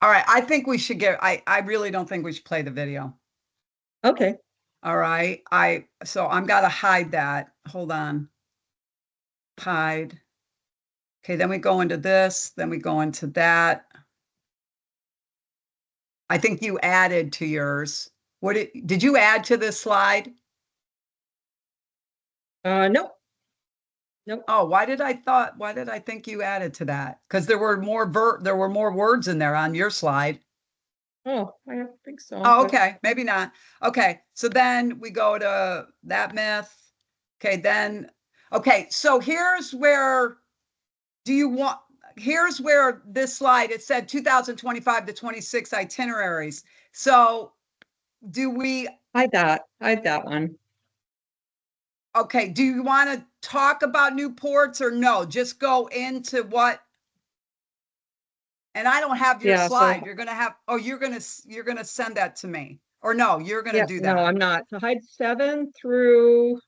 All right. I think we should I really don't think we should play the video. Okay. All right. So I'm gotta hide that. Hold on. Hide. Okay, then we go into this, then we go into that. I think you added to yours. Did you add to this slide? Nope. Nope. Oh, why did I think you added to that? Because there were more words in there on your slide. Oh, I don't think so, Oh, but okay, maybe not. Okay, so then we go to that myth. Okay, then okay, so do you want here's where this slide it said 2025 to 26 itineraries. So do we hide that one. okay, do you want to talk about new ports or no? Just go into what and I don't have your Yeah, so slide. You're gonna have you're gonna send that to me. Or no, you're gonna yeah, do no, that. I'm not. So hide 7 through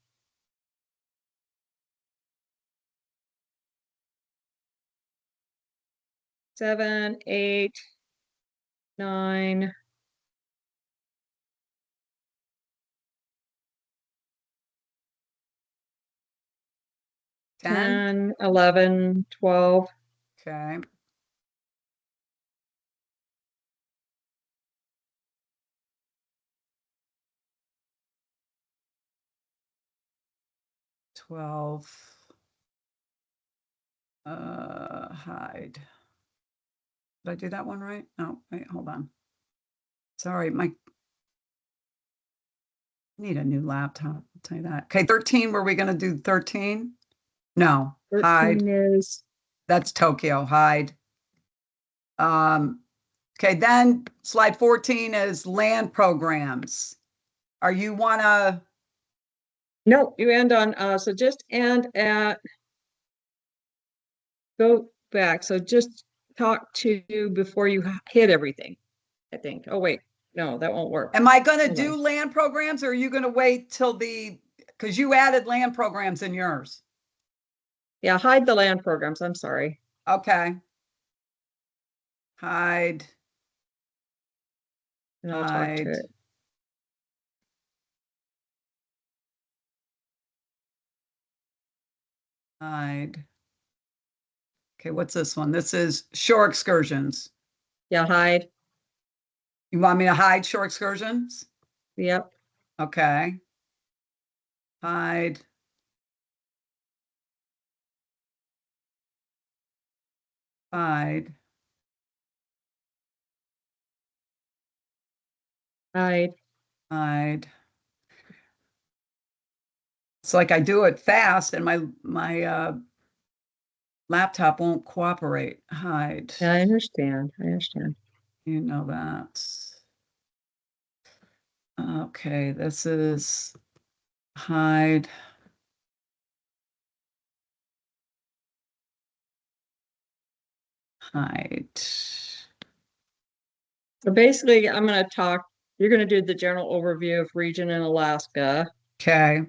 7, 8, 9, 10? 10, 11, 12. Okay. Twelve. Hide. Did I do that one right? No, wait, hold on. Sorry, I need a new laptop. I'll tell you that. Okay, 13. Were we gonna do 13? No, hide. 13 is That's Tokyo. Hide. Um, okay, then slide 14 is land programs. Are you wanna no, you end on so just end at go back. So just talk to before you hit everything, I think. Oh wait, no, that won't work. am I gonna Hold do on. land programs or are you gonna wait till because you added land programs in yours? Yeah, hide the land programs. I'm sorry. Okay. Hide, And I'll talk to hide, it. hide. Okay, what's this one? This is shore excursions. Yeah, hide. You want me to hide shore excursions? Yep. Okay. Hide, hide, Hide. hide. It's like I do it fast and my laptop won't cooperate. Hide. Yeah, I understand. I understand. You know that. Okay, this is hide. Hide. So basically, I'm going to talk. You're going to do the general overview of Regent in Alaska. Okay.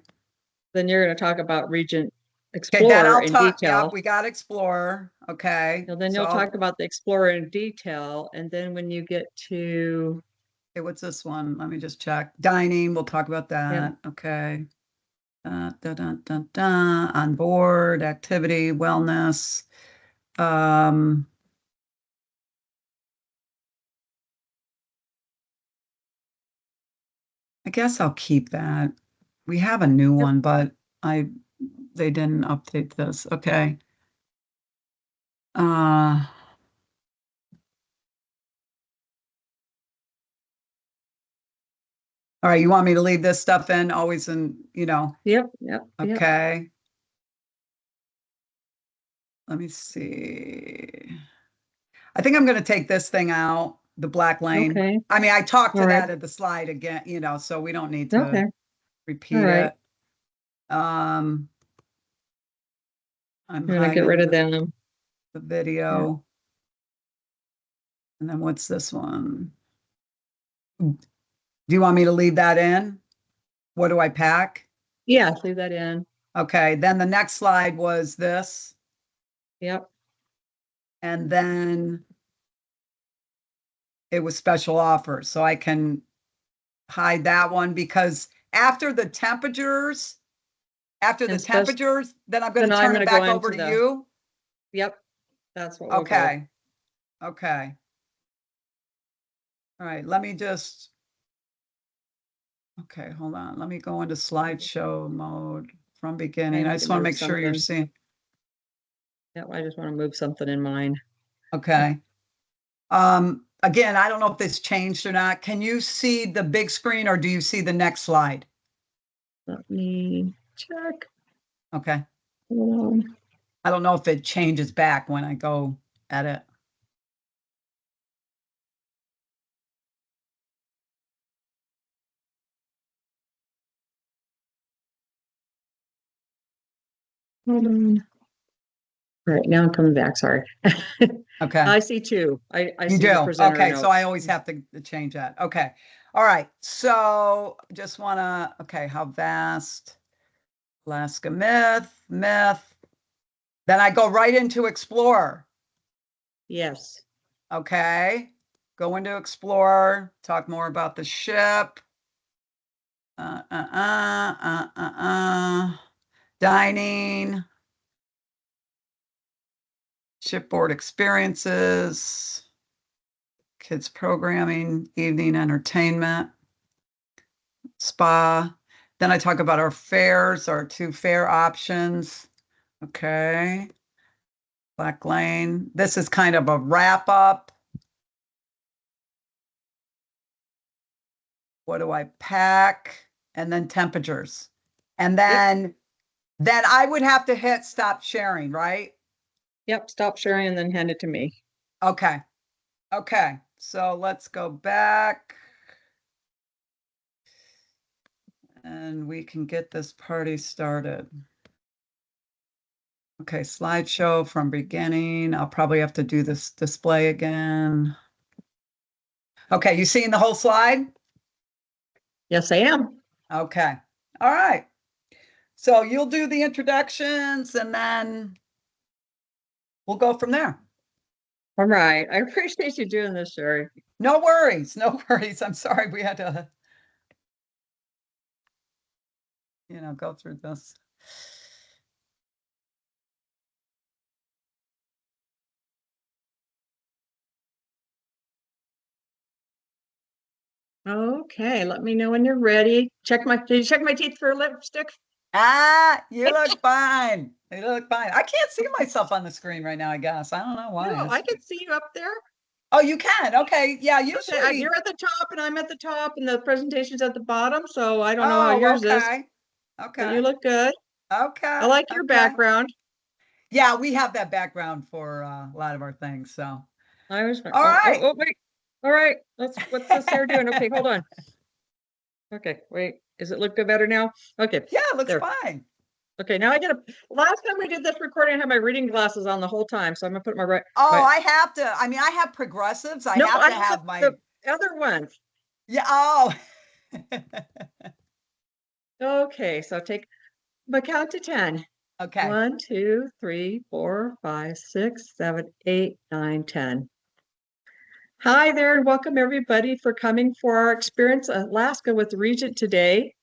Then you're going to talk about Regent Okay, that Explorer I'll in talk. Yep, detail. we got Explorer. Okay. And then So you'll I'll, talk about the Explorer in detail. And then when you get to, okay, what's this one? Let me just check. Dining, we'll talk about yeah, that. Okay. Da, da, da, da, on board, activity, wellness. Um, I guess I'll keep that. We have a new yep, one, but I they didn't update this. Okay. Uh, all right, you want me to leave this stuff in, always yep, yep, yep. okay. Let me see. I think I'm going to take this thing out, the black lane. Okay. I mean, I talked All to right. that at the slide again, so we don't need to Okay. All repeat right. it. Um, I'm I'm going to get rid hiding of them. the Yeah. video. And then what's this one? Do you want me to leave that in? What do I pack? Yeah, leave that in. Okay, then the next slide was this. Yep. And then it was special offers. So I can hide that one because after the temperatures, then I'm going Then to I'm turn it gonna go back over into to the, you. yep, that's what we'll do. Okay. Okay. All right. Let me just, okay, hold on. Let me go into slideshow mode from I beginning. I need to just want to move make sure you're something. seeing. Yep, I just want to move something in mine. Okay. Again, I don't know if this changed or not. Can you see the big screen or do you see the next slide? Let me check. Okay. Hold on. I don't know if it changes back when I go edit. Hold on. All right, now I'm coming back. Sorry. Okay. I see two. I You see the do? presenter Okay, so I notes. always have to change that. Okay. All right. So just wanna, okay, how vast? Alaska myth. Then I go right into Explorer. Yes. Okay. Go into Explorer, talk more about the ship. Dining, shipboard experiences, kids programming, evening entertainment, spa. Then I talk about our fares, our 2 fare options. Okay. Black Lane. This is kind of a wrap up. What do I pack? And then temperatures. And then I would have to hit stop sharing, right? Yep. Stop sharing and then hand it to me. Okay. Okay. So let's go back. And we can get this party started. Okay, slideshow from beginning. I'll probably have to do this display again. Okay, you seeing the whole slide? Yes, I am. Okay. All right. So you'll do the introductions and then we'll go from there. All right. I appreciate you doing this, Sherry. No worries. No worries. I'm sorry we had to, go through this. Okay, let me know when you're ready. Did you check my teeth for lipstick? Ah, you look fine. You look fine. I can't see myself on the screen right now, I guess. I don't know why. No, I can see you up there. Oh, you can. Okay. Yeah, Okay, usually. you're at the top and I'm at the top and the presentation's at the bottom, so I don't know how Oh, yours is, okay. but you Okay. look good. I Okay. like your Okay. background. Yeah, we have that background for a lot of our things. So, I was, all right. wait. All right, what's this hair doing? Okay, hold on. Okay, wait, does it look good better now? Okay, Yeah, it looks there. fine. Okay, now last time we did this recording, I had my reading glasses on the whole time, so I'm gonna put my Oh, I have to. I mean, I have progressives. I no, have I to have have my. the other ones. Yeah. Oh. Okay, so take my count to 10. Okay. 1, 2, 3, 4, 5, 6, 7, 8, 9, 10. Hi there, and welcome everybody for coming for our Experience Alaska with Regent today.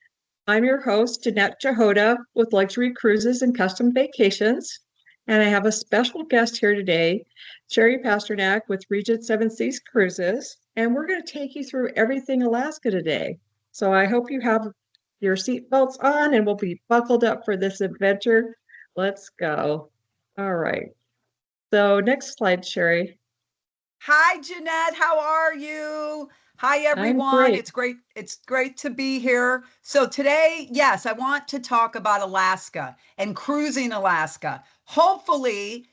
I'm your host, Jeanette Jehoda with Luxury Cruises and Custom Vacations. And I have a special guest here today, Sherry Pasternak with Regent Seven Seas Cruises. And we're going to take you through everything Alaska today. So I hope you have your seatbelts on and will be buckled up for this adventure. Let's go. All right. So next slide, Sherry. Hi, Jeanette. How are you? Hi, I'm everyone. great. It's great. It's great to be here. So today, yes, I want to talk about Alaska and cruising Alaska. Hopefully,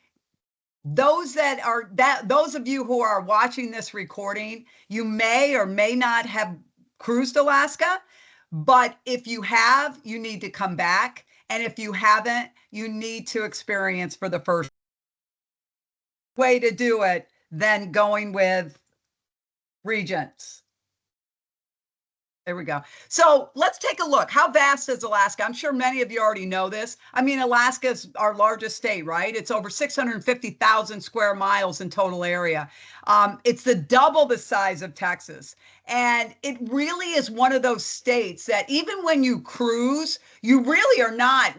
those of you who are watching this recording, you may or may not have cruised Alaska, but if you have, you need to come back. And if you haven't, you need to experience for the first way to do it than going with Regents. There we go. So let's take a look. How vast is Alaska? I'm sure many of you already know this. I mean, Alaska is our largest state, right? It's over 650,000 square miles in total area. It's the double the size of Texas. And it really is one of those states that even when you cruise, you really are not,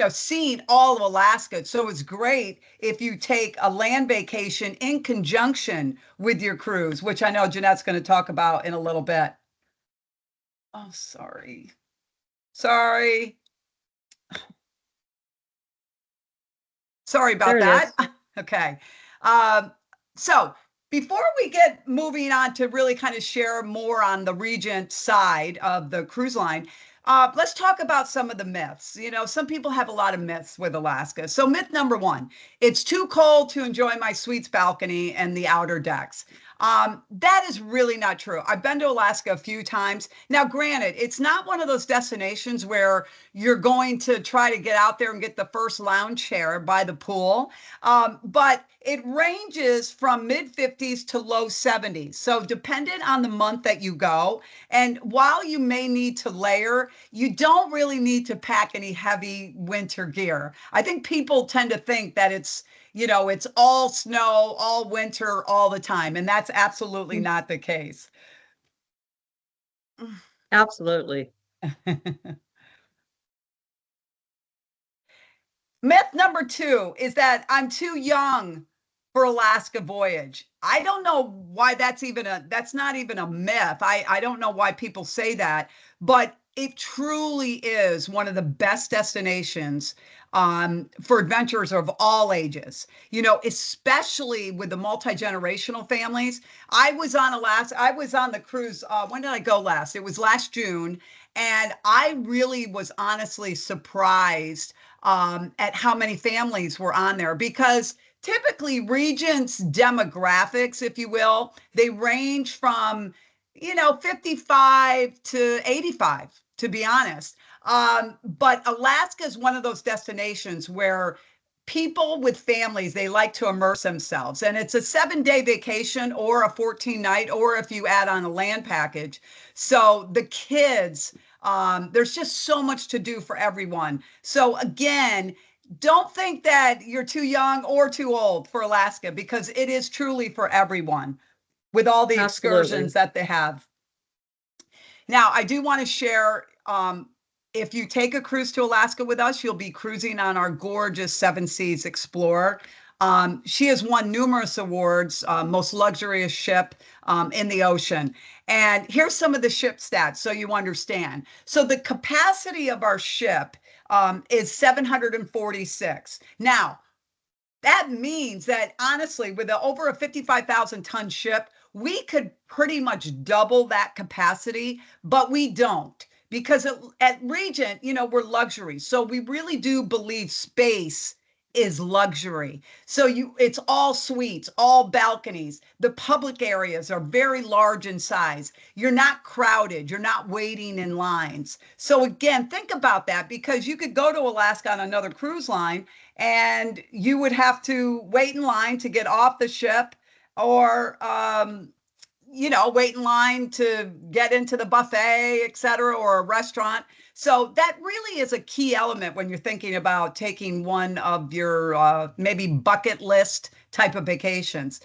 seeing all of Alaska. So it's great if you take a land vacation in conjunction with your cruise, which I know Jeanette's going to talk about in a little bit. Oh, sorry. Sorry. Sorry There about it that. is. Okay. Um, so before we get moving on to really kind of share more on the Regent side of the cruise line, let's talk about some of the myths. Some people have a lot of myths with Alaska. So myth number one, it's too cold to enjoy my suites balcony and the outer decks. That is really not true. I've been to Alaska a few times. Now, granted, it's not one of those destinations where you're going to try to get out there and get the first lounge chair by the pool. But it ranges from mid 50s to low 70s. So, dependent on the month that you go. And while you may need to layer, you don't really need to pack any heavy winter gear. I think people tend to think that it's all snow, all winter, all the time. And that's absolutely Mm, not the case. absolutely. Myth number two is that I'm too young for Alaska voyage. I don't know why that's not even a myth. I don't know why people say that, but it truly is one of the best destinations for adventurers of all ages, especially with the multi-generational families. I was on the cruise. When did I go last? It was last June. And I really was honestly surprised at how many families were on there because typically Regent's demographics, if you will, they range from 55 to 85, to be honest. But Alaska is one of those destinations where people with families, they like to immerse themselves, and it's a 7-day vacation or a 14 night, or if you add on a land package. So the kids, there's just so much to do for everyone. So again, don't think that you're too young or too old for Alaska, because it is truly for everyone with all the excursions Absolutely. that they have. Now, I do want to share, if you take a cruise to Alaska with us, you'll be cruising on our gorgeous Seven Seas Explorer. She has won numerous awards, most luxurious ship in the ocean. And here's some of the ship stats so you understand. So the capacity of our ship is 746. Now, that means that honestly, with over a 55,000-ton ship, we could pretty much double that capacity, but we don't, because at Regent, we're luxury. So we really do believe space is luxury. So it's all suites, all balconies. The public areas are very large in size. You're not crowded. You're not waiting in lines. So again, think about that, because you could go to Alaska on another cruise line and you would have to wait in line to get off the ship, or wait in line to get into the buffet, et cetera, or a restaurant. So that really is a key element when you're thinking about taking one of your maybe bucket list type of vacations.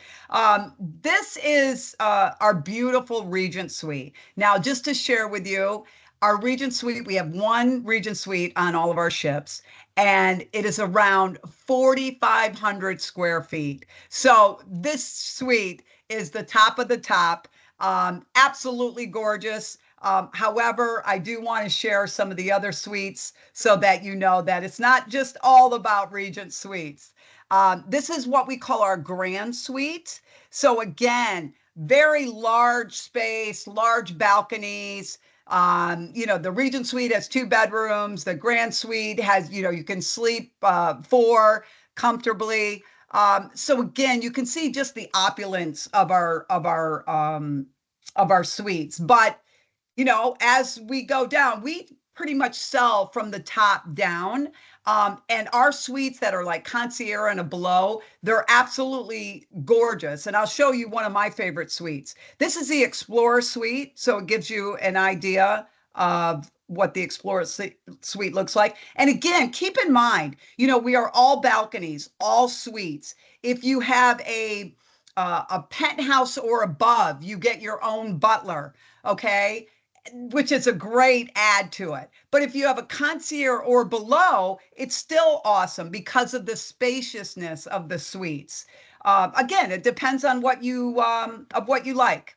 This is our beautiful Regent Suite. Now, just to share with you, our Regent Suite, we have one Regent Suite on all of our ships, and it is around 4,500 square feet. So this suite is the top of the top. Absolutely gorgeous. However, I do want to share some of the other suites so that you know that it's not just all about Regent Suites. This is what we call our Grand Suite. So again, very large space, large balconies. The Regent Suite has 2 bedrooms. The Grand Suite has, you can sleep four comfortably. So again, you can see just the opulence of our suites. But as we go down, we pretty much sell from the top down. And our suites that are like concierge and below, they're absolutely gorgeous. And I'll show you one of my favorite suites. This is the Explorer Suite, so it gives you an idea of what the Explorer Suite looks like. And again, keep in mind, we are all balconies, all suites. If you have a penthouse or above, you get your own butler, okay? Which is a great add to it. But if you have a concierge or below, it's still awesome because of the spaciousness of the suites. Again, it depends on what you like.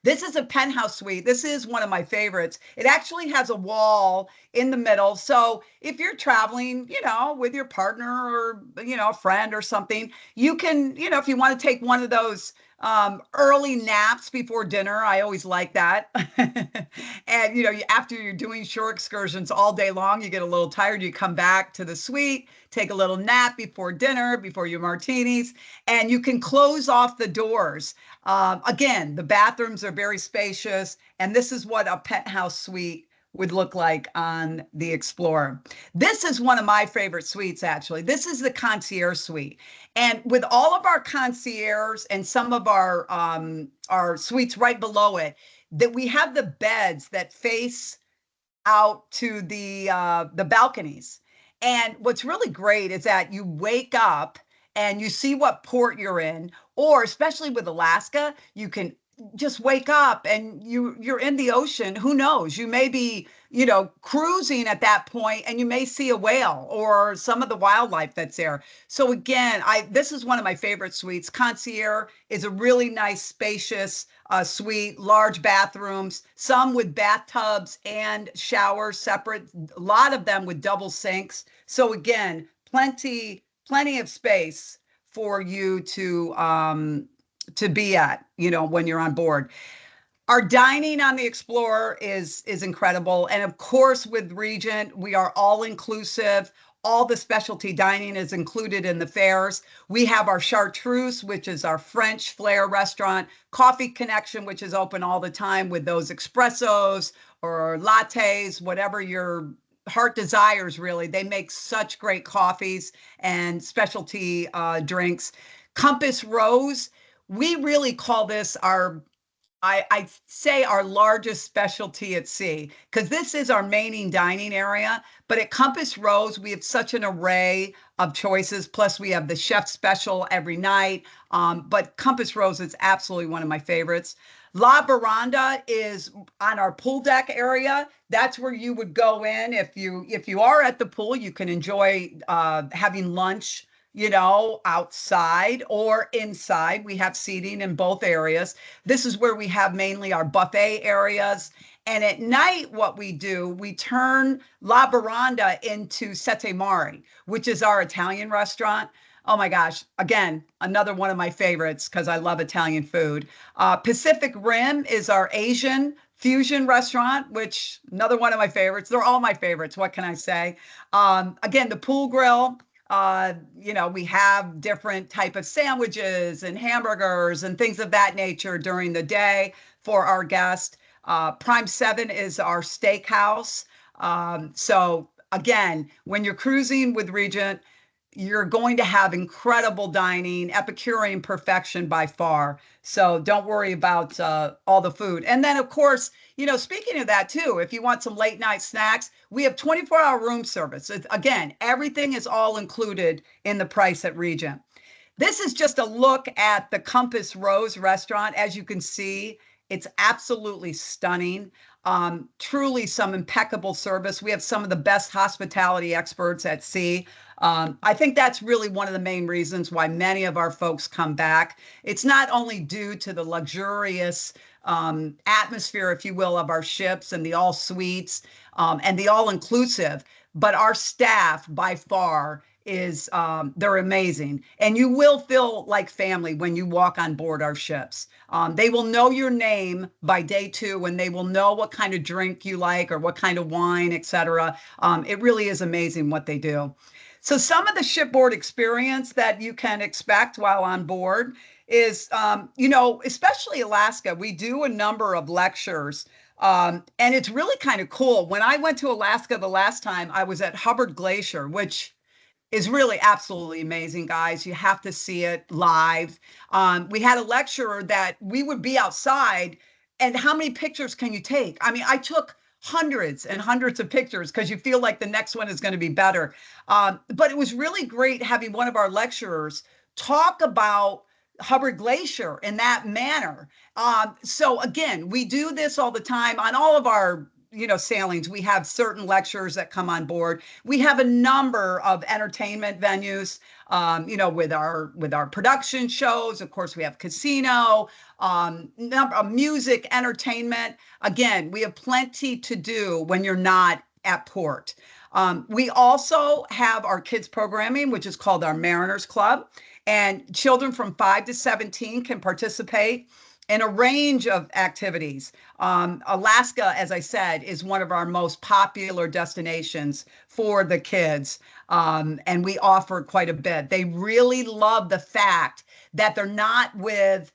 This is a penthouse suite. This is one of my favorites. It actually has a wall in the middle. So if you're traveling, with your partner or, a friend or something, you can, if you want to take one of those early naps before dinner, I always like that. And, after you're doing shore excursions all day long, you get a little tired, you come back to the suite, take a little nap before dinner, before your martinis, and you can close off the doors. Again, the bathrooms are very spacious, and this is what a penthouse suite would look like on the Explorer. This is one of my favorite suites, actually. This is the concierge suite. And with all of our concierges and some of our suites right below it, that we have the beds that face out to the balconies. And what's really great is that you wake up and you see what port you're in, or especially with Alaska, you can just wake up and you're in the ocean. Who knows? You may be, cruising at that point and you may see a whale or some of the wildlife that's there. So again, I this is one of my favorite suites. Concierge is a really nice, spacious suite, large bathrooms, some with bathtubs and showers separate, a lot of them with double sinks. So again, plenty of space for you to be at, when you're on board. Our dining on the Explorer is incredible. And of course, with Regent, we are all inclusive. All the specialty dining is included in the fares. We have our Chartreuse, which is our French flair restaurant, Coffee Connection, which is open all the time with those espressos or lattes, whatever your heart desires, really. They make such great coffees and specialty drinks. Compass Rose, we really call this I say our largest specialty at sea, because this is our main dining area. But at Compass Rose, we have such an array of choices. Plus, we have the chef special every night. But Compass Rose is absolutely one of my favorites. La Veranda is on our pool deck area. That's where you would go in if you are at the pool. You can enjoy having lunch, outside or inside. We have seating in both areas. This is where we have mainly our buffet areas. And at night, what we do, we turn La Veranda into Sette Mare, which is our Italian restaurant. Oh my gosh, again, another one of my favorites because I love Italian food. Pacific Rim is our Asian fusion restaurant, which another one of my favorites. They're all my favorites. What can I say? Again, the pool grill, we have different type of sandwiches and hamburgers and things of that nature during the day for our guests. Prime 7 is our steakhouse. So again, when you're cruising with Regent, you're going to have incredible dining, Epicurean perfection by far. So don't worry about all the food. And then, of course, speaking of that too, if you want some late night snacks, we have 24-hour room service. Again, everything is all included in the price at Regent. This is just a look at the Compass Rose restaurant. As you can see, it's absolutely stunning. Truly some impeccable service. We have some of the best hospitality experts at sea. I think that's really one of the main reasons why many of our folks come back. It's not only due to the luxurious atmosphere, if you will, of our ships and the all suites and the all inclusive, but our staff by far is they're amazing, and you will feel like family when you walk on board our ships. They will know your name by day 2, and they will know what kind of drink you like or what kind of wine, etc. It really is amazing what they do. So some of the shipboard experience that you can expect while on board is, especially Alaska, we do a number of lectures And it's really kind of cool. When I went to Alaska the last time, I was at Hubbard Glacier, which is really absolutely amazing, guys. You have to see it live. We had a lecturer that we would be outside, and how many pictures can you take? I mean, I took hundreds and hundreds of pictures because you feel like the next one is going to be better. But it was really great having one of our lecturers talk about Hubbard Glacier in that manner. So again, we do this all the time on all of our sailings. We have certain lecturers that come on board. We have a number of entertainment venues, with our production shows. Of course, we have casino, music, entertainment. Again, we have plenty to do when you're not at port. We also have our kids programming, which is called our Mariners Club, and children from 5 to 17 can participate in a range of activities. Alaska, as I said, is one of our most popular destinations for the kids, and we offer quite a bit. They really love the fact that they're not with,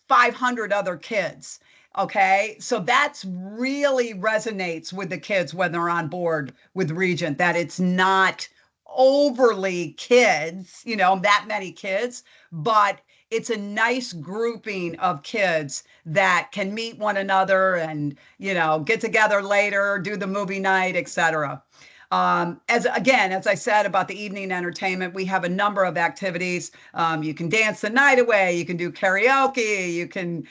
500 other kids. Okay, so that's really resonates with the kids when they're on board with Regent, that it's not overly kids, that many kids, but it's a nice grouping of kids that can meet one another and get together later, do the movie night, etc. As I said about the evening entertainment, we have a number of activities. You can dance the night away, you can do karaoke, you can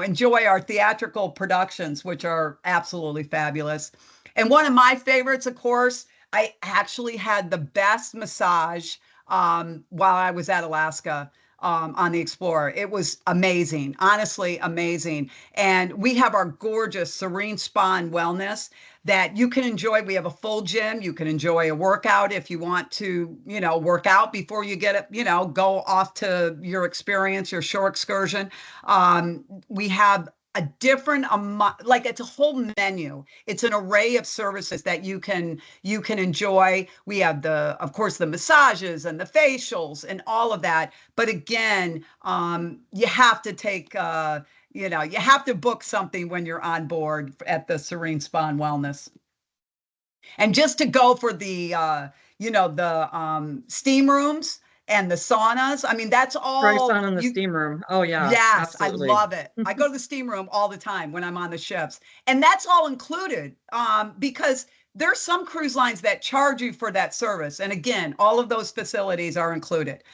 enjoy our theatrical productions, which are absolutely fabulous. And one of my favorites, of course, I actually had the best massage while I was at Alaska, on the Explorer. It was amazing, honestly amazing. And we have our gorgeous Serene Spa and Wellness that you can enjoy. We have a full gym. You can enjoy a workout if you want to, work out before you get it, go off to your experience, your shore excursion. We have a different like it's a whole menu. It's an array of services that you can enjoy. We have, of course, the massages and the facials and all of that. But again, you have to take you have to book something when you're on board at the Serene Spa and Wellness. And just to go for the steam rooms and the saunas. I mean, that's Price all on in the you steam room. Oh yeah, Yes, I absolutely. love it. I go to the steam room all the time when I'm on the ships, and that's all included, because there's some cruise lines that charge you for that service. And again, all of those facilities are included.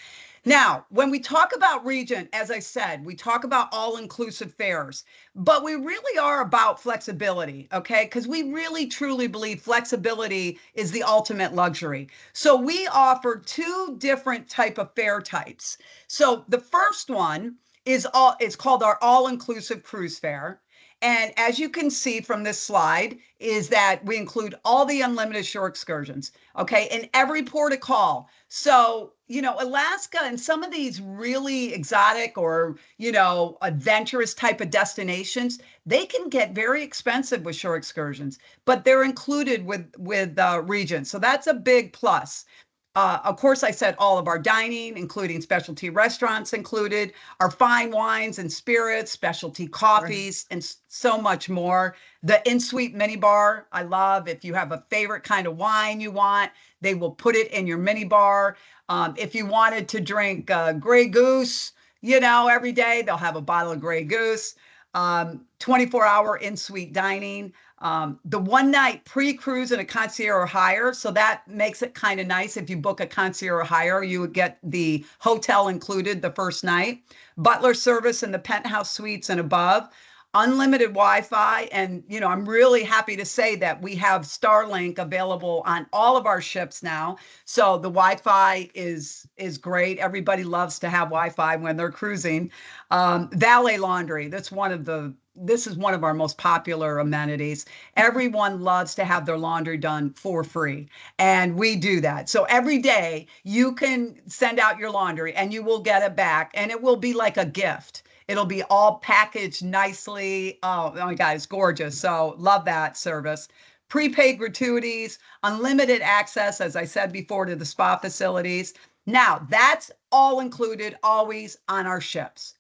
Now, when we talk about Regent, as I said, we talk about all-inclusive fares, but we really are about flexibility, okay? Because we really truly believe flexibility is the ultimate luxury. So we offer two different type of fare types. So the first one is called our all-inclusive cruise fare. And as you can see from this slide, is that we include all the unlimited shore excursions, okay, in every port of call. So, Alaska and some of these really exotic or, adventurous type of destinations, they can get very expensive with shore excursions, but they're included with Regent. So that's a big plus. Of course, I said all of our dining, including specialty restaurants included, our fine wines and spirits, specialty Right. coffees, and so much more. The in-suite minibar, I love. If you have a favorite kind of wine you want, they will put it in your minibar. If you wanted to drink Grey Goose, every day, they'll have a bottle of Grey Goose. 24-hour in-suite dining. The one night pre-cruise and a concierge or higher. So that makes it kind of nice. If you book a concierge or higher, you would get the hotel included the first night, butler service in the penthouse suites and above, unlimited Wi-Fi. And, I'm really happy to say that we have Starlink available on all of our ships now. So the Wi-Fi is great. Everybody loves to have Wi-Fi when they're cruising. Valet laundry. This is one of our most popular amenities. Everyone loves to have their laundry done for free, and we do that. So every day you can send out your laundry and you will get it back, and it will be like a gift. It'll be all packaged nicely. Oh my God, it's gorgeous. So love that service. Prepaid gratuities, unlimited access, as I said before, to the spa facilities. Now, that's all included always on our ships.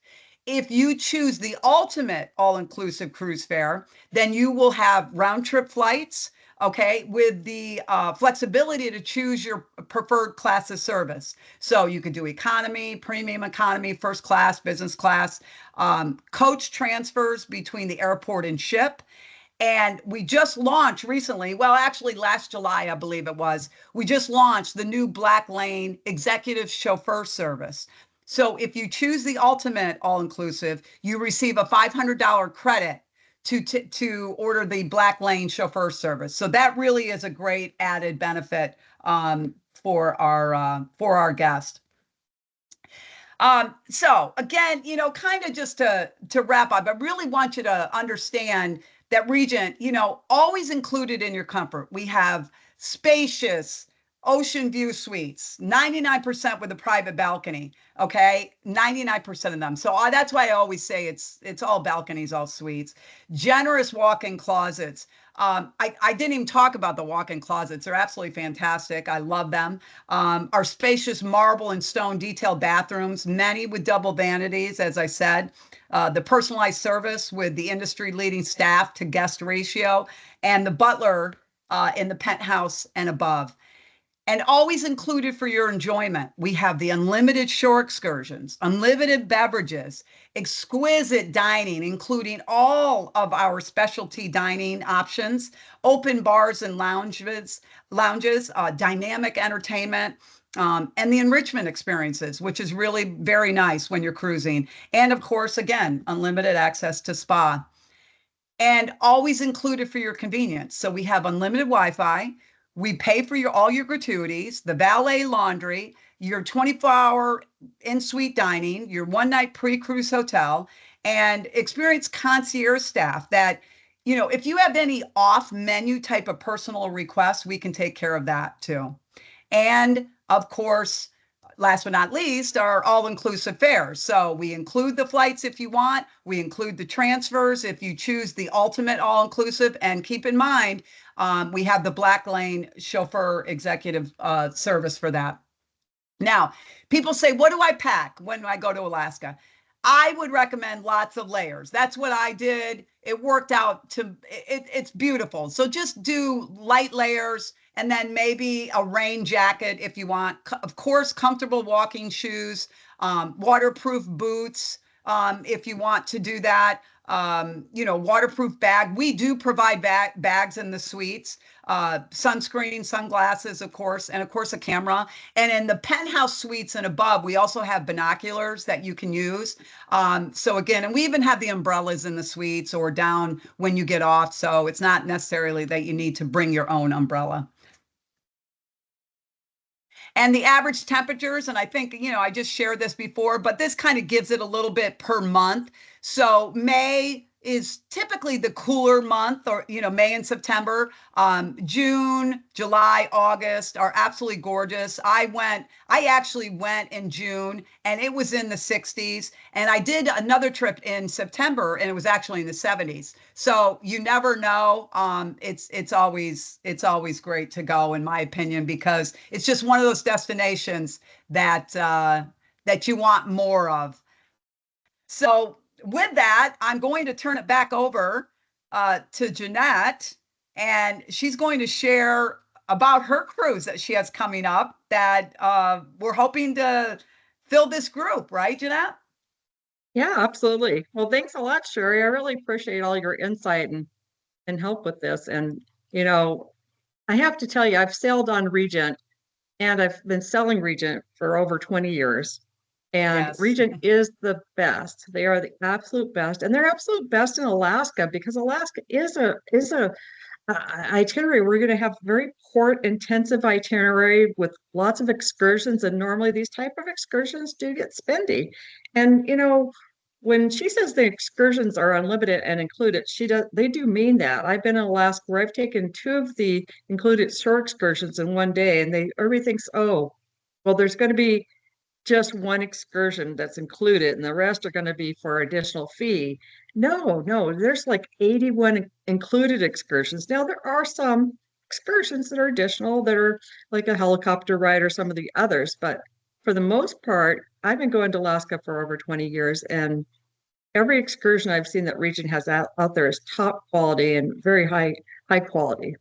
If you choose the ultimate all-inclusive cruise fare, then you will have round trip flights, okay, with the flexibility to choose your preferred class of service. So you could do economy, premium economy, first class, business class, coach transfers between the airport and ship. And we just launched recently, well, actually last July, I believe it was, we just launched the new Black Lane executive chauffeur service. So if you choose the ultimate all inclusive, you receive a $500 credit to order the Black Lane chauffeur service. So that really is a great added benefit for our guest. So again, kind of just to wrap up, I really want you to understand that Regent, always included in your comfort. We have spacious ocean view suites, 99% with a private balcony. Okay, 99% of them. So that's why I always say it's all balconies, all suites. Generous walk-in closets. I didn't even talk about the walk-in closets. They're absolutely fantastic. I love them. Our spacious marble and stone detailed bathrooms, many with double vanities, as I said. The personalized service with the industry leading staff to guest ratio, and the butler in the penthouse and above. And always included for your enjoyment, we have the unlimited shore excursions, unlimited beverages, exquisite dining, including all of our specialty dining options, open bars and lounges, dynamic entertainment, and the enrichment experiences, which is really very nice when you're cruising. And of course, again, unlimited access to spa and always included for your convenience. So we have unlimited Wi-Fi. We pay for all your gratuities, the valet laundry, your 24-hour in-suite dining, your one-night pre-cruise hotel, and experienced concierge staff that, if you have any off-menu type of personal requests, we can take care of that too. And of course, last but not least, are all-inclusive fares. So we include the flights if you want. We include the transfers if you choose the ultimate all-inclusive. And keep in mind, we have the Black Lane chauffeur executive service for that. Now, people say, what do I pack when I go to Alaska? I would recommend lots of layers. That's what I did. It worked out it's beautiful. So just do light layers and then maybe a rain jacket if you want. Of course, comfortable walking shoes, waterproof boots if you want to do that. Waterproof bag. We do provide bags in the suites, sunscreen, sunglasses, of course, and of course a camera. And in the penthouse suites and above, we also have binoculars that you can use. So again, and we even have the umbrellas in the suites or down when you get off. So it's not necessarily that you need to bring your own umbrella. And the average temperatures, and I think, I just shared this before, but this kind of gives it a little bit per month. So May is typically the cooler month, or, May and September. June, July, August are absolutely gorgeous. I actually went in June and it was in the 60s. And I did another trip in September and it was actually in the 70s. So you never know. It's always great to go, in my opinion, because it's just one of those destinations that you want more of. So with that, I'm going to turn it back over to Jeanette, and she's going to share about her cruise that she has coming up that we're hoping to fill this group, right, Jeanette? Yeah, absolutely. Well, thanks a lot, Sherry. I really appreciate all your insight and help with this. And, you know, I have to tell you, I've sailed on Regent and I've been selling Regent for over 20 years. And Yes. Regent is the best. They are the absolute best. And they're absolute best in Alaska because Alaska is a itinerary. We're going to have very port intensive itinerary with lots of excursions. And normally these type of excursions do get spendy. And, when she says the excursions are unlimited and included, they do mean that. I've been in Alaska where I've taken two of the included shore excursions in one day, and everything's, oh, well, there's going to be just one excursion that's included and the rest are going to be for additional fee. No, there's like 81 included excursions. Now there are some excursions that are additional that are like a helicopter ride or some of the others, but for the most part, I've been going to Alaska for over 20 years and every excursion I've seen that Regent has out there is top quality and very high quality.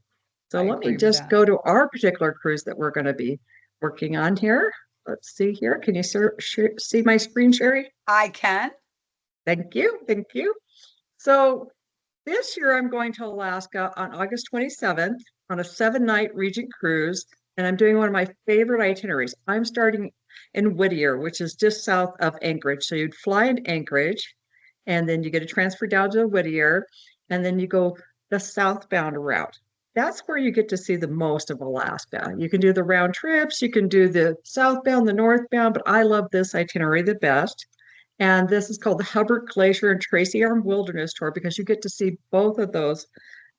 So I let me agree with just that. go to our particular cruise that we're going to be working on here. Let's see here. Can you see my screen, Sherry? I can. Thank you. Thank you. So this year I'm going to Alaska on August 27th on a 7-night Regent cruise, and I'm doing one of my favorite itineraries. I'm starting in Whittier, which is just south of Anchorage. So you'd fly in Anchorage, and then you get a transfer down to Whittier, and then you go the southbound route. That's where you get to see the most of Alaska. You can do the round trips, you can do the southbound, the northbound, but I love this itinerary the best. And this is called the Hubbard Glacier and Tracy Arm Wilderness Tour because you get to see both of those,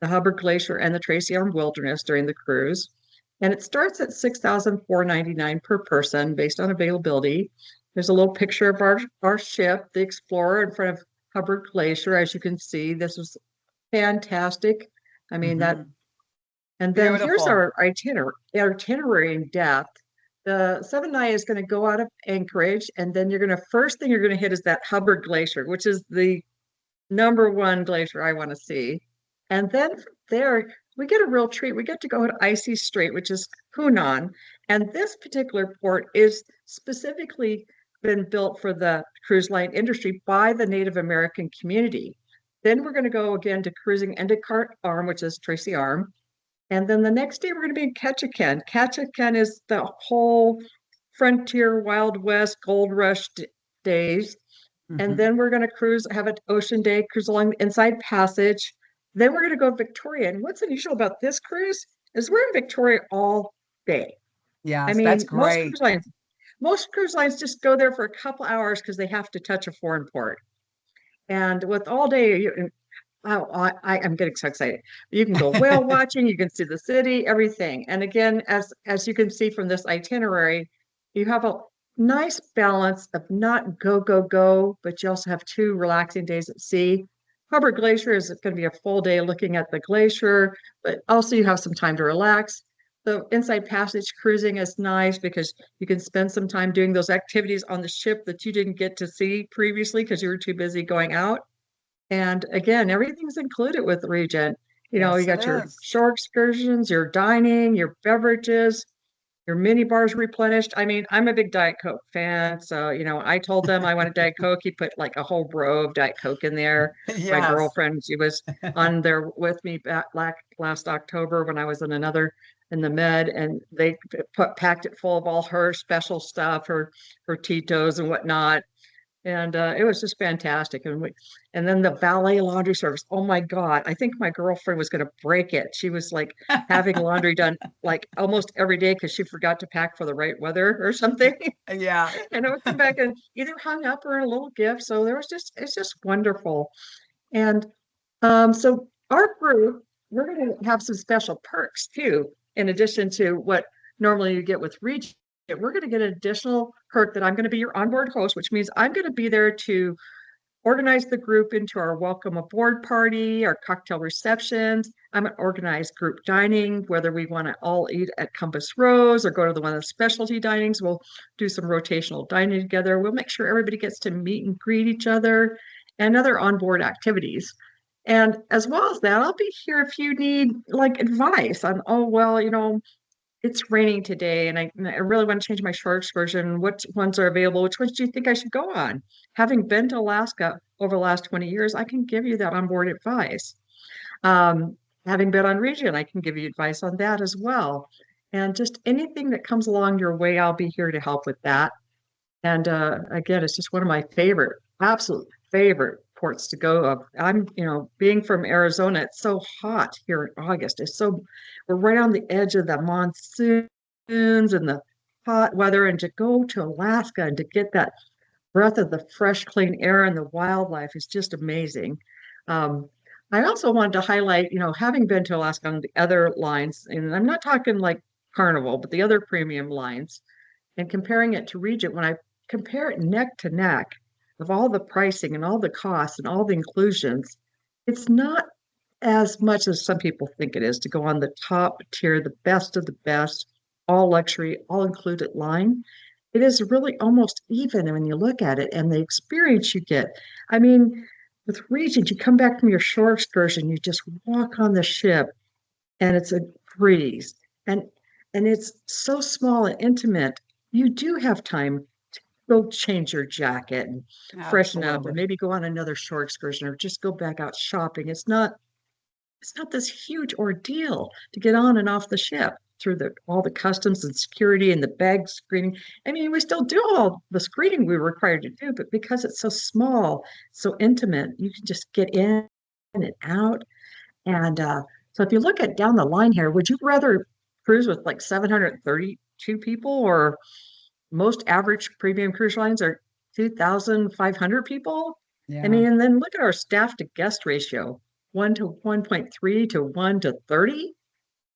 the Hubbard Glacier and the Tracy Arm Wilderness during the cruise. And it starts at $6,499 per person based on availability. There's a little picture of our ship, the Explorer, in front of Hubbard Glacier. As you can see, this was fantastic. I mean, that, Hmm. and then here's Beautiful. our itinerary in depth. The 7 night is going to go out of Anchorage, and then first thing you're going to hit is that Hubbard Glacier, which is the number one glacier I want to see. And then from there, we get a real treat. We get to go to Icy Strait, which is Hunan. And this particular port is specifically been built for the cruise line industry by the Native American community. Then we're going to go again to cruising Endicott Arm, which is Tracy Arm. And then the next day we're going to be in Ketchikan. Ketchikan is the whole frontier Wild West gold rush days. And Hmm. then we're going to have an ocean day, cruise along the Inside Passage. Then we're going to go to Victoria. And what's unusual about this cruise is we're in Victoria all day. I Yes, that's mean, great. most cruise lines just go there for a couple hours because they have to touch a foreign port. And with all day, oh, I'm getting so excited. You can go whale watching, you can see the city, everything. And again, as you can see from this itinerary, you have a nice balance of not go, go, go, but you also have 2 relaxing days at sea. Hubbard Glacier is going to be a full day looking at the glacier, but also you have some time to relax. The Inside Passage cruising is nice because you can spend some time doing those activities on the ship that you didn't get to see previously because you were too busy going out. And again, everything's included with Regent. You Yes, it got your is. shore excursions, your dining, your beverages, your mini bars replenished. I mean, I'm a big Diet Coke fan. So, I told them I wanted Diet Coke. He put like a whole row of Diet Coke in there. My Yes. girlfriend, she was on there with me back last October when I was in the med, and they packed it full of all her special stuff, her Tito's and whatnot. And it was just fantastic. And then the valet laundry service. Oh my God. I think my girlfriend was going to break it. She was like having laundry done like almost every day because she forgot to pack for the right weather or something. Yeah. And it would come back and either hung up or a little gift. So it's just wonderful. And so our group, we're going to have some special perks too, in addition to what normally you get with Regent. We're going to get an additional perk that I'm going to be your onboard host, which means I'm going to be there to organize the group into our welcome aboard party, our cocktail receptions. I'm going to organize group dining, whether we want to all eat at Compass Rose or go to one of the specialty dinings. We'll do some rotational dining together. We'll make sure everybody gets to meet and greet each other and other onboard activities. And as well as that, I'll be here if you need like advice on, oh, well, it's raining today and I really want to change my short excursion. What ones are available? Which ones do you think I should go on? Having been to Alaska over the last 20 years, I can give you that onboard advice. Having been on Regent, I can give you advice on that as well. And just anything that comes along your way, I'll be here to help with that. And again, it's just one of my absolute favorite ports to go of. Being from Arizona, it's so hot here in August. We're right on the edge of the monsoons and the hot weather. And to go to Alaska and to get that breath of the fresh, clean air and the wildlife is just amazing. Um, I also wanted to highlight, having been to Alaska on the other lines, and I'm not talking like Carnival, but the other premium lines and comparing it to Regent, when I compare it neck to neck of all the pricing and all the costs and all the inclusions, it's not as much as some people think it is to go on the top tier, the best of the best, all luxury, all included line. it is really almost even when you look at it and the experience you get. I mean, with Regent, you come back from your shore excursion, you just walk on the ship and it's a breeze. And and it's so small and intimate. You do have time to go change your jacket and freshen up or Absolutely. maybe go on another shore excursion or just go back out shopping. It's not this huge ordeal to get on and off the ship through the all the customs and security and the bag screening. I mean, we still do all the screening we were required to do, but because it's so small, so intimate, you can just get in and out. And so if you look at down the line here, would you rather cruise with like 732 people or most average premium cruise lines are 2,500 people? I Yeah. mean, and then look at our staff to guest ratio, 1 to 1.3 to 1 to 30.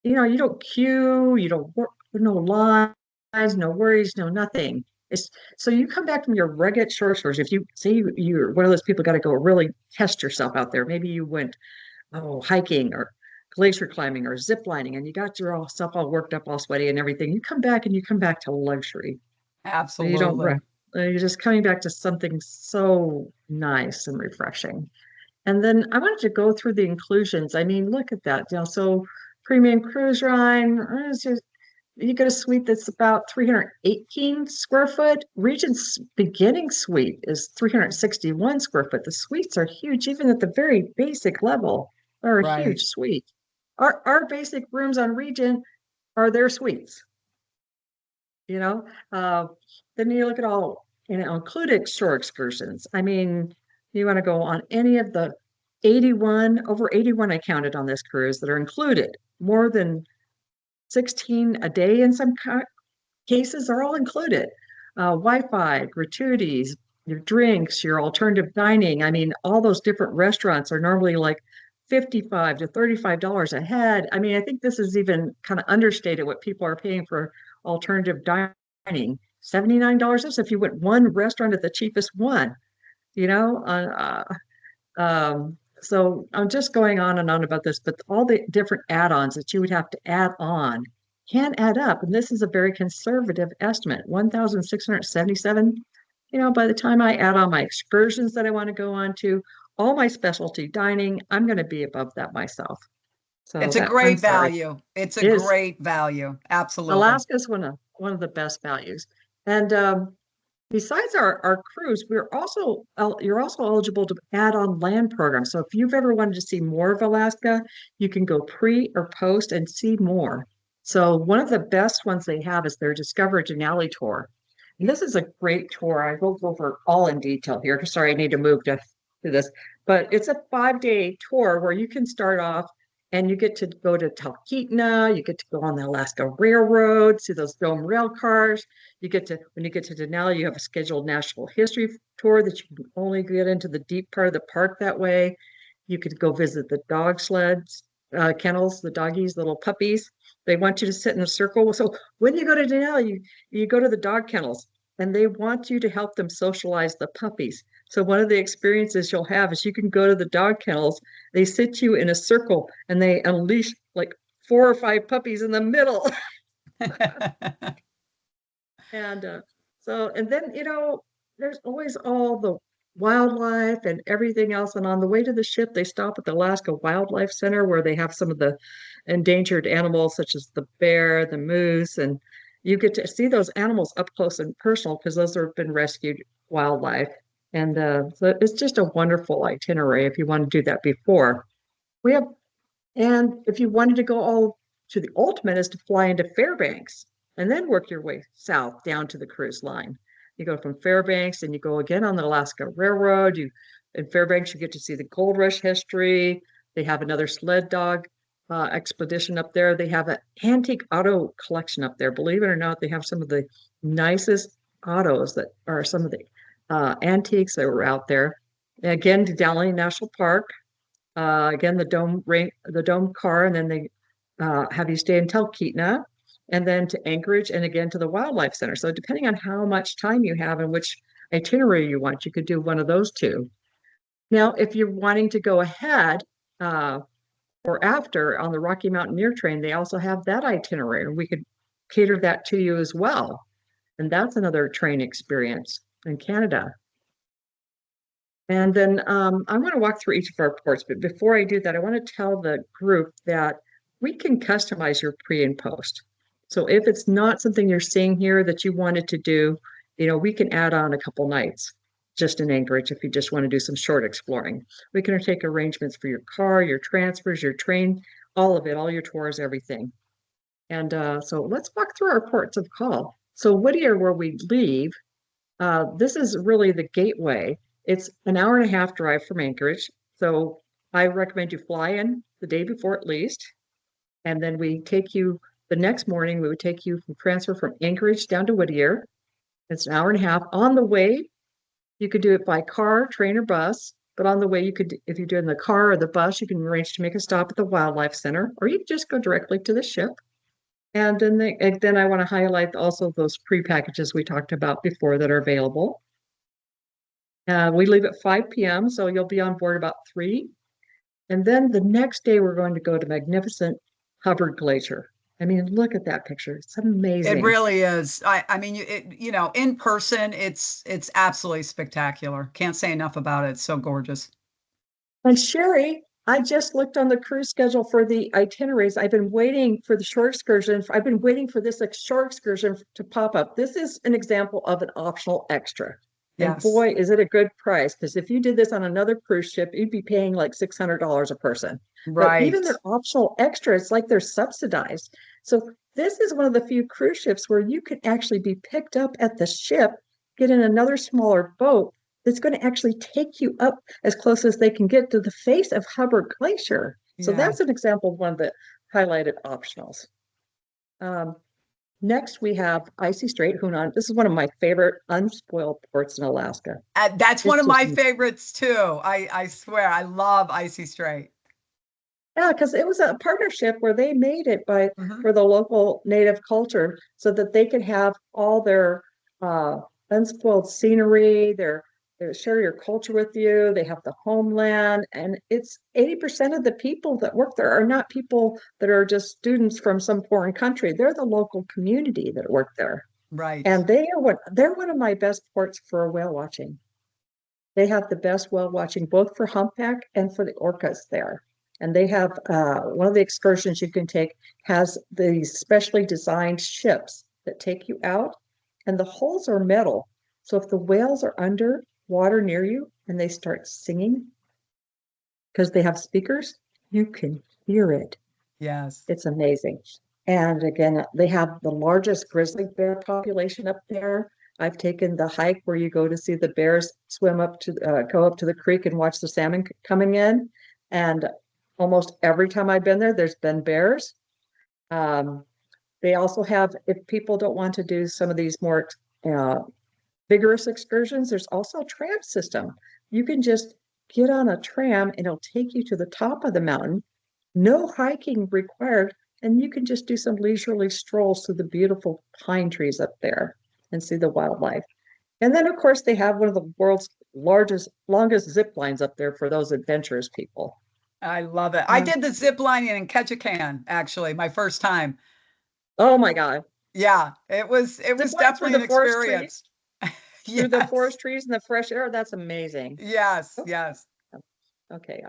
You know, you don't queue, you don't work, no lines, no worries, no nothing. It's so you come back from your rugged shore tours. If you say you're one of those people got to go really test yourself out there, maybe you went hiking or glacier climbing or zip lining and you got yourself all worked up, all sweaty and everything. You come back and you come back to luxury. You don't, Absolutely. you're just coming back to something so nice and refreshing. And then I wanted to go through the inclusions. I mean, look at that. You know, so premium cruise line, you get a suite that's about 318 square foot. Regent's beginning suite is 361 square foot. The suites are huge, even at the very basic level. They're a Right. huge suite. Our basic rooms on Regent are their suites, you know. Uh, then you look at all, included shore excursions. I mean, you want to go on any of the 81, over 81 I counted on this cruise that are included, more than 16 a day in some cases are all included. Wi-Fi, gratuities, your drinks, your alternative dining. I mean, all those different restaurants are normally like 55 to $35 a head. I mean, I think this is even kind of understated what people are paying for alternative dining. $79. That's if you went one restaurant at the cheapest one, you know, so I'm just going on and on about this, but all the different add-ons that you would have to add on can add up. And this is a very conservative estimate, 1,677. You know, by the time I add on my excursions that I want to go on to, all my specialty dining, I'm going to be above that myself. So It's a that I'm great sorry. value. It's a It is great value. Absolutely. Alaska is one of the best values. And besides our cruise, you're also eligible to add on land programs. So if you've ever wanted to see more of Alaska, you can go pre or post and see more. So one of the best ones they have is their Discover Denali tour. And this is a great tour. I will go over all in detail here. Sorry, I need to move to this, but it's a 5 day tour where you can start off and you get to go to Talkeetna, you get to go on the Alaska Railroad, see those dome rail cars. You get to, when you get to Denali, you have a scheduled natural history tour that you can only get into the deep part of the park that way. You could go visit the dog sleds, kennels, the doggies, little puppies. They want you to sit in a circle. So when you go to Denali, you go to the dog kennels and they want you to help them socialize the puppies. So one of the experiences you'll have is you can go to the dog kennels. They sit you in a circle and they unleash like 4 or 5 puppies in the middle. And and then, there's always all the wildlife and everything else. And on the way to the ship, they stop at the Alaska Wildlife Center where they have some of the endangered animals, such as the bear, the moose, and you get to see those animals up close and personal because those have been rescued wildlife. And so it's just a wonderful itinerary if you want to do that before. We have and if you wanted to go all to the ultimate is to fly into Fairbanks and then work your way south down to the cruise line. You go from Fairbanks and you go again on the Alaska Railroad. You in Fairbanks, you get to see the gold rush history. They have another sled dog expedition up there. They have an antique auto collection up there. Believe it or not, they have some of the nicest autos that are some of the antiques that were out there. Again, Denali National Park. Again, the dome car, and then they have you stay in Talkeetna, and then to Anchorage, and again to the Wildlife Center. So depending on how much time you have and which itinerary you want, you could do one of those two. Now, if you're wanting to go ahead uh, or after on the Rocky Mountaineer train, they also have that itinerary, and we could cater that to you as well. And that's another train experience in Canada. And then I want to walk through each of our ports, but before I do that, I want to tell the group that we can customize your pre and post. So if it's not something you're seeing here that you wanted to do, we can add on a couple nights just in Anchorage if you just want to do some short exploring. We can take arrangements for your car, your transfers, your train, all of it, all your tours, everything. And so let's walk through our ports of call. So Whittier, where we leave, this is really the gateway. It's an hour and a half drive from Anchorage. So I recommend you fly in the day before at least. And then we take you the next morning, we would take you from transfer from Anchorage down to Whittier. It's an hour and a half. On the way, you could do it by car, train, or bus. But on the way, you could, if you're doing the car or the bus, you can arrange to make a stop at the Wildlife Center, or you could just go directly to the ship. And then I want to highlight also those pre-packages we talked about before that are available. We leave at 5 p.m., so you'll be on board about 3. And then the next day, we're going to go to magnificent Hubbard Glacier. I mean, look at that picture. It's It amazing. really is. I mean, in person, it's absolutely spectacular. Can't say enough about it. It's so gorgeous. And Sherry, I just looked on the cruise schedule for the itineraries. I've been waiting for the short excursion. I've been waiting for this short excursion to pop up. This is an example of an optional extra. And Yes, boy, is it a good price. Because if you did this on another cruise ship, you'd be paying like $600 a person. But even right. their optional extra, it's like they're subsidized. So this is one of the few cruise ships where you can actually be picked up at the ship, get in another smaller boat that's going to actually take you up as close as they can get to the face of Hubbard Glacier. So Yeah. that's an example of one of the highlighted optionals. Um, Next, we have Icy Strait, Hunan. This is one of my favorite unspoiled ports in Alaska. That's one It's of just, my favorites too. I swear, I love Icy Strait. yeah, because it was a partnership where they made it by Hmm. for the local native culture so that they could have all their unspoiled scenery, their share your culture with you. They have the homeland, and it's 80% of the people that work there are not people that are just students from some foreign country. They're the local community that work there. Right, And they're one of my best ports for whale watching. They have the best whale watching both for humpback and for the orcas there. And they have one of the excursions you can take has these specially designed ships that take you out, and the hulls are metal. So if the whales are under water near you and they start singing because they have speakers, you can hear it. yes. It's amazing. And again, they have the largest grizzly bear population up there. I've taken the hike where you go to see the bears go up to the creek and watch the salmon coming in. And almost every time I've been there, there's been bears. Um, they also have, if people don't want to do some of these more uh, vigorous excursions, there's also a tram system. You can just get on a tram and it'll take you to the top of the mountain, no hiking required, and you can just do some leisurely strolls through the beautiful pine trees up there and see the wildlife. And then, of course, they have one of the world's longest zip lines up there for those adventurous people. I love it. I Um, did the zip lining in Ketchikan, actually, my first time. oh my God. Yeah, it was Zip line definitely an experience. through the Yes. forest trees and the fresh air. That's amazing. Yes, Oh, yes. okay.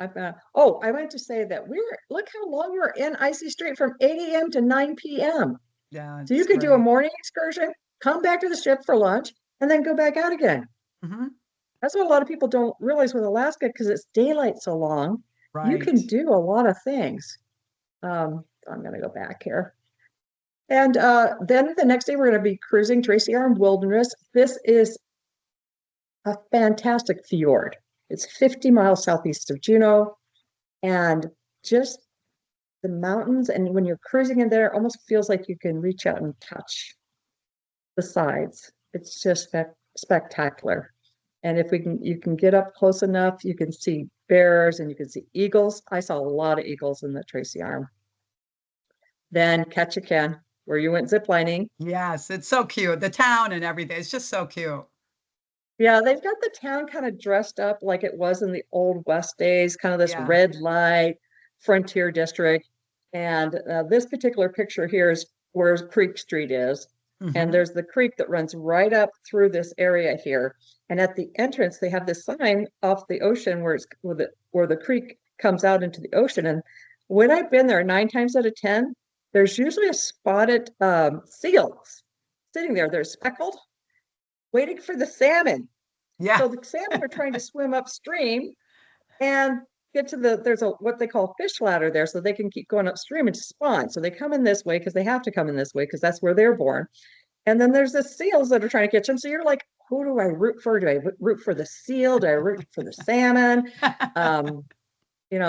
Oh, I meant to say that look how long we're in Icy Strait from 8 a.m. to 9 p.m. Yeah, So you it's could do a great. morning excursion, come back to the ship for lunch, and then go back out again. Hmm. That's what a lot of people don't realize with Alaska because it's daylight so long. You Right. can do a lot of things. I'm going to go back here. And then the next day, we're going to be cruising Tracy Arm Wilderness. This is a fantastic fjord. It's 50 miles southeast of Juneau, and just the mountains. And when you're cruising in there, it almost feels like you can reach out and touch the sides. It's just spectacular. And if you can get up close enough, you can see bears and you can see eagles. I saw a lot of eagles in the Tracy Arm. Then Ketchikan, where you went ziplining. Yes, it's so cute. The town and everything. It's just so cute. Yeah, they've got the town kind of dressed up like it was in the old West days, kind of this Yeah. red light frontier district. And this particular picture here is where Creek Street is. And Mm-hmm. there's the creek that runs right up through this area here. And at the entrance, they have this sign off the ocean where the creek comes out into the ocean. And when I've been there, 9 times out of 10, there's usually a spotted seal sitting there. They're speckled, waiting for the salmon. Yeah. So the salmon are trying to swim upstream and get to there's a what they call fish ladder there, so they can keep going upstream and spawn. So they come in this way because they have to come in this way because that's where they're born. And then there's the seals that are trying to catch them. So you're like, who do I root for? Do I root for the seal? Do I root for the salmon? Um,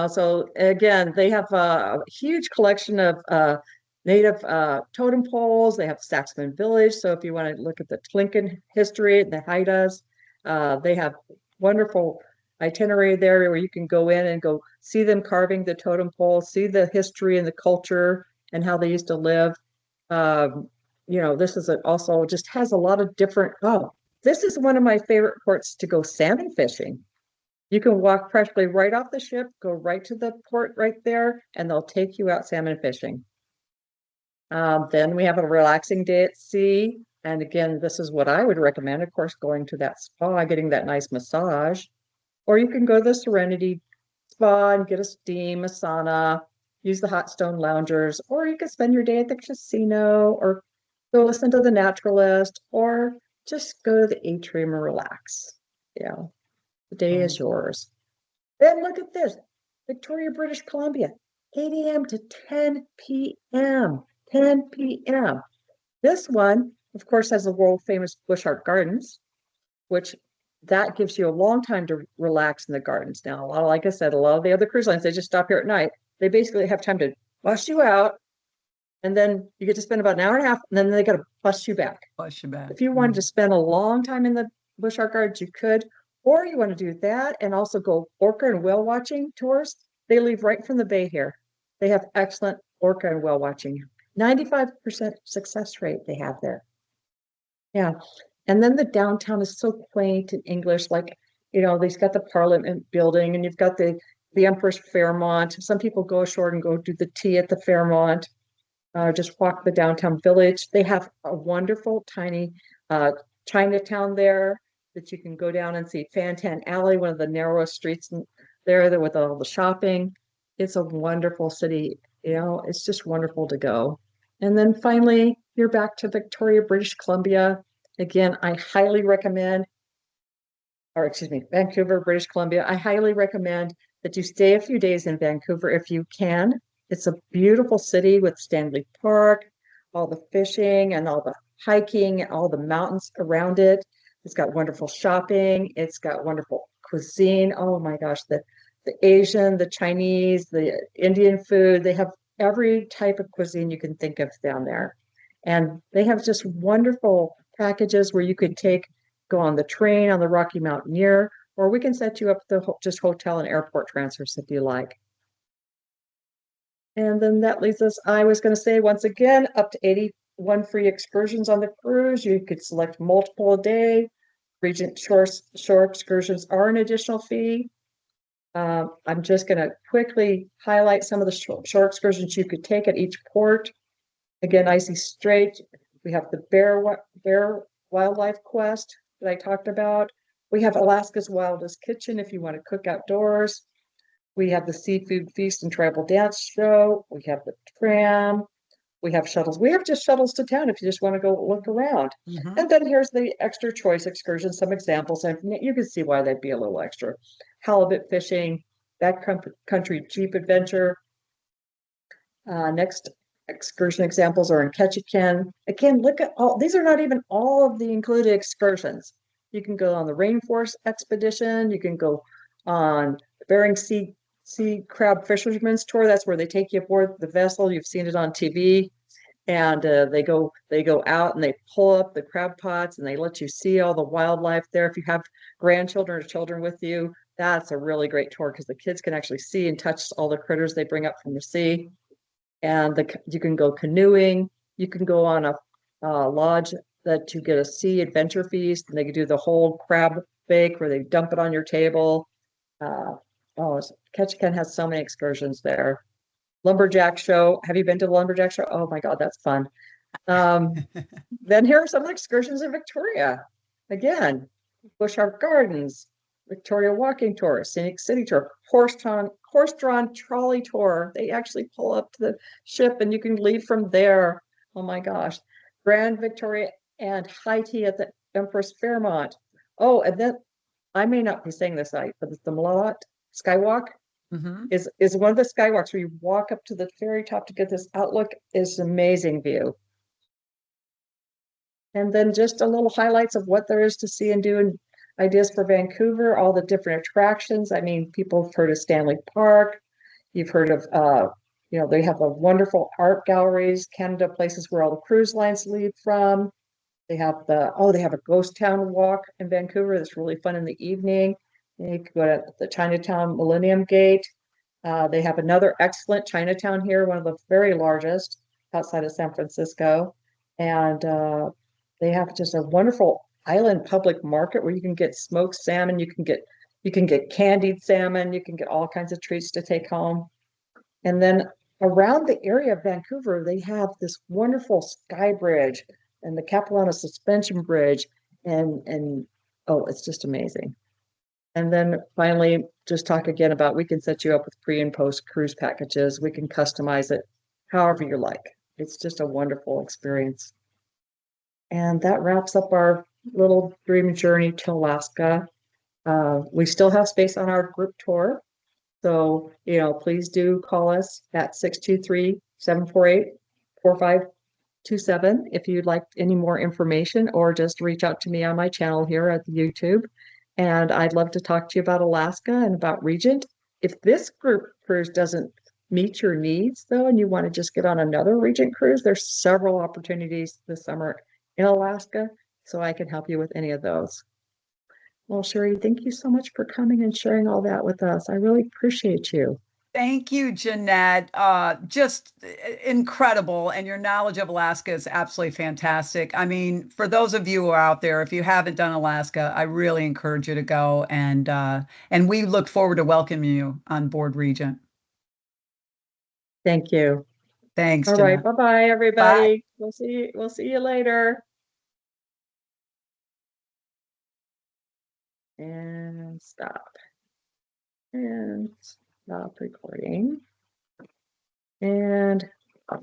so again, they have a huge collection of native totem poles. They have Saxman Village. So if you want to look at the Tlinken history, the Haidas, they have wonderful itinerary there where you can go in and go see them carving the totem pole, see the history and the culture and how they used to live. This is also just has a lot of different. Oh, this is one of my favorite ports to go salmon fishing. You can walk practically right off the ship, go right to the port right there, and they'll take you out salmon fishing. Then we have a relaxing day at sea. And again, this is what I would recommend, of course, going to that spa, getting that nice massage. Or you can go to the Serenity Spa and get a steam, a sauna, use the hot stone loungers, or you can spend your day at the casino or go listen to the naturalist, or just go to the atrium and relax. Yeah, the day Very is cool. yours. Then look at this, Victoria, British Columbia, 8 a.m. to 10 p.m. 10 p.m. This one, of course, has the world famous Busch Art Gardens, which that gives you a long time to relax in the gardens. Now, like I said, a lot of the other cruise lines, they just stop here at night. They basically have time to bust you out, and then you get to spend about an hour and a half, and then they got to bust you back. Flush you back. If you wanted to spend a long time in the Busch Art Gardens, you could, or you want to do that and also go orca and whale watching tours. They leave right from the bay here. They have excellent orca and whale watching. 95% success rate they have there. Yeah. And then the downtown is so quaint and English, like, they've got the Parliament building and you've got the Empress Fairmont. Some people go ashore and go do the tea at the Fairmont, just walk the downtown village. They have a wonderful tiny Chinatown there that you can go down and see. Fantan Alley, one of the narrowest streets there with all the shopping. It's a wonderful city. It's just wonderful to go. And then finally, you're back to Victoria, British Columbia. Again, I highly recommend, or excuse me, Vancouver, British Columbia. I highly recommend that you stay a few days in Vancouver if you can. It's a beautiful city with Stanley Park, all the fishing and all the hiking, all the mountains around it. It's got wonderful shopping. It's got wonderful cuisine. Oh my gosh, the Asian, the Chinese, the Indian food. They have every type of cuisine you can think of down there. And they have just wonderful packages where you could go on the train on the Rocky Mountaineer, or we can set you up just hotel and airport transfers if you like. And then that leads us, I was going to say once again, up to 81 free excursions on the cruise. You could select multiple a day. Regent shore excursions are an additional fee. I'm just going to quickly highlight some of the shore excursions you could take at each port. Again, Icy Strait, we have the Bear Wildlife Quest that I talked about. We have Alaska's Wildest Kitchen if you want to cook outdoors. We have the Seafood Feast and Tribal Dance Show. We have the tram. We have shuttles. We have just shuttles to town if you just want to go look around. Mm-hmm. And then here's the extra choice excursions, some examples, and you can see why they'd be a little extra. Halibut fishing, backcountry Jeep adventure. Next excursion examples are in Ketchikan. Again, look at all, these are not even all of the included excursions. You can go on the rainforest expedition. You can go on the Bering Sea Crab Fisherman's Tour. That's where they take you aboard the vessel. You've seen it on TV. And they go out and they pull up the crab pots and they let you see all the wildlife there. If you have grandchildren or children with you, that's a really great tour because the kids can actually see and touch all the critters they bring up from the sea. And you can go canoeing. You can go on a lodge that you get a sea adventure feast, and they can do the whole crab bake where they dump it on your table. Ketchikan has so many excursions there. Lumberjack show. Have you been to the lumberjack show? Oh my God, that's fun. Then here are some of the excursions in Victoria. Again, Bushart Gardens, Victoria Walking Tour, Scenic City Tour, horse-drawn trolley tour. They actually pull up to the ship and you can leave from there. Oh my gosh. Grand Victoria and high tea at the Empress Fairmont. Oh, and then I may not be saying this right, but the Malot Skywalk Mhm. is one of the skywalks where you walk up to the very top to get this outlook. Is an amazing view. And then just a little highlights of what there is to see and do, and ideas for Vancouver, all the different attractions. I mean, people have heard of Stanley Park. You've heard of, they have a wonderful art galleries, Canada, places where all the cruise lines leave from. They have a ghost town walk in Vancouver that's really fun in the evening. You can go to the Chinatown Millennium Gate. They have another excellent Chinatown here, one of the very largest outside of San Francisco. And they have just a wonderful island public market where you can get smoked salmon, you can get candied salmon, you can get all kinds of treats to take home. And then around the area of Vancouver, they have this wonderful sky bridge and the Capilano Suspension Bridge, and oh, it's just amazing. And then finally, just talk again about we can set you up with pre and post cruise packages. We can customize it however you like. It's just a wonderful experience. And that wraps up our little dream journey to Alaska. We still have space on our group tour. So, please do call us at 623-748-4527 if you'd like any more information, or just reach out to me on my channel here at the YouTube. And I'd love to talk to you about Alaska and about Regent. If this group cruise doesn't meet your needs, though, and you want to just get on another Regent cruise, there's several opportunities this summer in Alaska, so I can help you with any of those. Well, Sherry, thank you so much for coming and sharing all that with us. I really appreciate you. Thank you, Jeanette. Just incredible. And your knowledge of Alaska is absolutely fantastic. I mean, for those of you who are out there, if you haven't done Alaska, I really encourage you to go. And we look forward to welcoming you on board Regent. Thank you. Thanks, All right. Jeanette. Bye-bye, Bye. everybody. We'll see you later. And stop. And stop recording. And off.